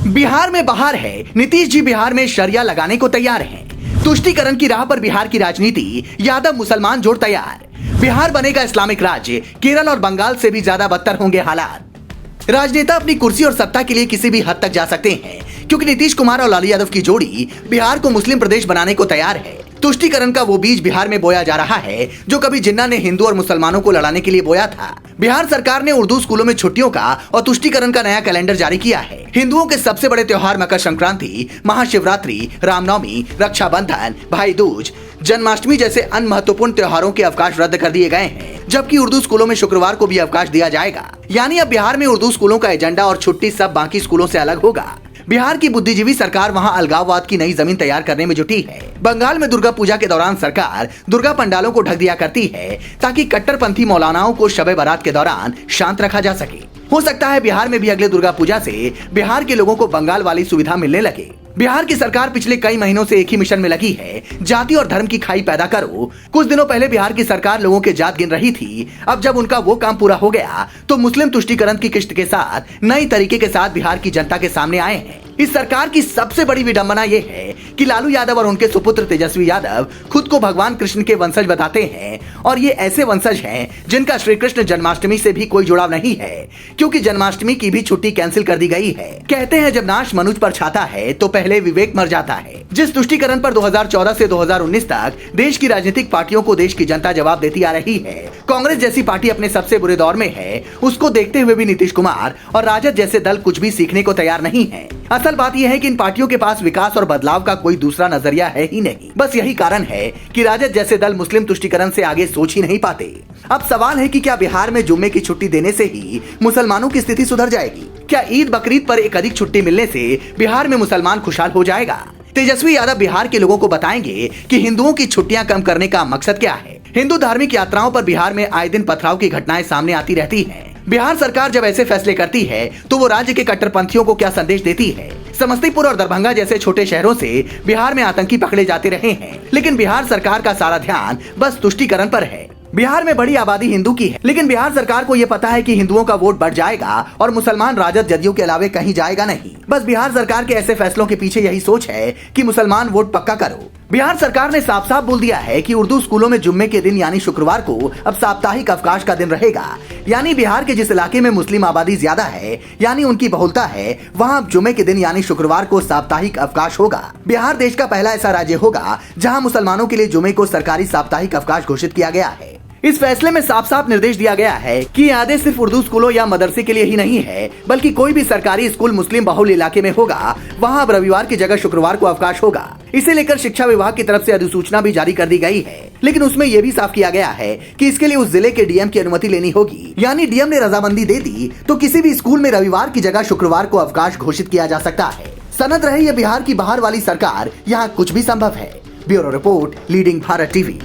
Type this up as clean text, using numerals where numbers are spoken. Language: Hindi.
बिहार में बहार है, नीतीश जी बिहार में शरिया लगाने को तैयार हैं। तुष्टीकरण की राह पर बिहार की राजनीति, यादव मुसलमान जोड़ तैयार। बिहार बनेगा इस्लामिक राज्य, केरल और बंगाल से भी ज्यादा बदतर होंगे हालात। राजनेता अपनी कुर्सी और सत्ता के लिए किसी भी हद तक जा सकते हैं, क्योंकि नीतीश कुमार और लालू यादव की जोड़ी बिहार को मुस्लिम प्रदेश बनाने को तैयार है। तुष्टीकरण का वो बीज बिहार में बोया जा रहा है जो कभी जिन्ना ने हिंदू और मुसलमानों को लड़ाने के लिए बोया था। बिहार सरकार ने उर्दू स्कूलों में छुट्टियों का और तुष्टीकरण का नया कैलेंडर जारी किया है। हिंदुओं के सबसे बड़े त्योहार मकर संक्रांति, महाशिवरात्रि, रामनवमी, रक्षाबंधन, भाई दूज, जन्माष्टमी जैसे अन्य महत्वपूर्ण त्योहारों के अवकाश रद्द कर दिए गए हैं, जबकि उर्दू स्कूलों में शुक्रवार को भी अवकाश दिया जाएगा। यानी अब बिहार में उर्दू स्कूलों का एजेंडा और छुट्टी सब बाकी स्कूलों से अलग होगा। बिहार की बुद्धिजीवी सरकार वहां अलगाववाद की नई जमीन तैयार करने में जुटी है। बंगाल में दुर्गा पूजा के दौरान सरकार दुर्गा पंडालों को ढक दिया करती है ताकि कट्टरपंथी मौलानाओं को शबे बारात के दौरान शांत रखा जा सके। हो सकता है बिहार में भी अगले दुर्गा पूजा से बिहार के लोगों को बंगाल वाली सुविधा मिलने लगे। बिहार की सरकार पिछले कई महीनों से एक ही मिशन में लगी है, जाति और धर्म की खाई पैदा करो। कुछ दिनों पहले बिहार की सरकार लोगों के जात गिन रही थी। अब जब उनका वो काम पूरा हो गया तो मुस्लिम तुष्टीकरण की किस्त के साथ नई तरीके के साथ बिहार की जनता के सामने आए हैं। इस सरकार की सबसे बड़ी विडंबना ये है कि लालू यादव और उनके सुपुत्र तेजस्वी यादव खुद को भगवान कृष्ण के वंशज बताते हैं, और ये ऐसे वंशज हैं जिनका श्री कृष्ण जन्माष्टमी से भी कोई जुड़ाव नहीं है, क्योंकि जन्माष्टमी की भी छुट्टी कैंसिल कर दी गई है। कहते हैं जब नाश मनुष्य पर छाता है तो पहले विवेक मर जाता है। जिस तुष्टीकरण पर 2014 से 2019 तक देश की राजनीतिक पार्टियों को देश की जनता जवाब देती आ रही है, कांग्रेस जैसी पार्टी अपने सबसे बुरे दौर में है, उसको देखते हुए भी नीतीश कुमार और राजद जैसे दल कुछ भी सीखने को तैयार नहीं है। असल बात यह है कि इन पार्टियों के पास विकास और बदलाव का कोई दूसरा नजरिया है ही नहीं। बस यही कारण है कि राजद जैसे दल मुस्लिम तुष्टीकरण से आगे सोच ही नहीं पाते। अब सवाल है कि क्या बिहार में जुम्मे की छुट्टी देने से ही मुसलमानों की स्थिति सुधर जाएगी? क्या ईद बकरीद पर एक अधिक छुट्टी मिलने से बिहार में मुसलमान खुशहाल हो जाएगा? तेजस्वी यादव बिहार के लोगों को बताएंगे कि हिंदुओं की छुट्टियां कम करने का मकसद क्या है। हिंदू धार्मिक यात्राओं पर बिहार में आए दिन पथराव की घटनाएं सामने आती रहती हैं। बिहार सरकार जब ऐसे फैसले करती है तो वो राज्य के कट्टरपंथियों को क्या संदेश देती है? समस्तीपुर और दरभंगा जैसे छोटे शहरों से बिहार में आतंकी पकड़े जाते रहे हैं, लेकिन बिहार सरकार का सारा ध्यान बस तुष्टीकरण पर है। बिहार में बड़ी आबादी हिंदू की है, लेकिन बिहार सरकार को यह पता है कि हिंदुओं का वोट बढ़ जाएगा और मुसलमान राजद जदयू के अलावे कहीं जाएगा नहीं। बस बिहार सरकार के ऐसे फैसलों के पीछे यही सोच है कि मुसलमान वोट पक्का करो। बिहार सरकार ने साफ साफ बोल दिया है कि उर्दू स्कूलों में जुम्मे के दिन यानी शुक्रवार को अब साप्ताहिक अवकाश का दिन रहेगा। यानी बिहार के जिस इलाके में मुस्लिम आबादी ज्यादा है, यानी उनकी बहुलता है, वहाँ अब जुम्मे के दिन यानी शुक्रवार को साप्ताहिक अवकाश होगा। बिहार देश का पहला ऐसा राज्य होगा जहाँ मुसलमानों के लिए जुम्मे को सरकारी साप्ताहिक अवकाश घोषित किया गया है। इस फैसले में साफ साफ निर्देश दिया गया है कि ये आदेश सिर्फ उर्दू स्कूलों या मदरसे के लिए ही नहीं है, बल्कि कोई भी सरकारी स्कूल मुस्लिम बहुल इलाके में होगा वहाँ अब रविवार की जगह शुक्रवार को अवकाश होगा। इसे लेकर शिक्षा विभाग की तरफ से अधिसूचना भी जारी कर दी गई है, लेकिन उसमें यह भी साफ किया गया है कि इसके लिए उस जिले के डीएम की अनुमति लेनी होगी। यानी डीएम ने रजामंदी दे दी तो किसी भी स्कूल में रविवार की जगह शुक्रवार को अवकाश घोषित किया जा सकता है। सनद रहे ये बिहार की बाहर वाली सरकार, यहाँ कुछ भी संभव है। Bureau report, leading Bharat TV.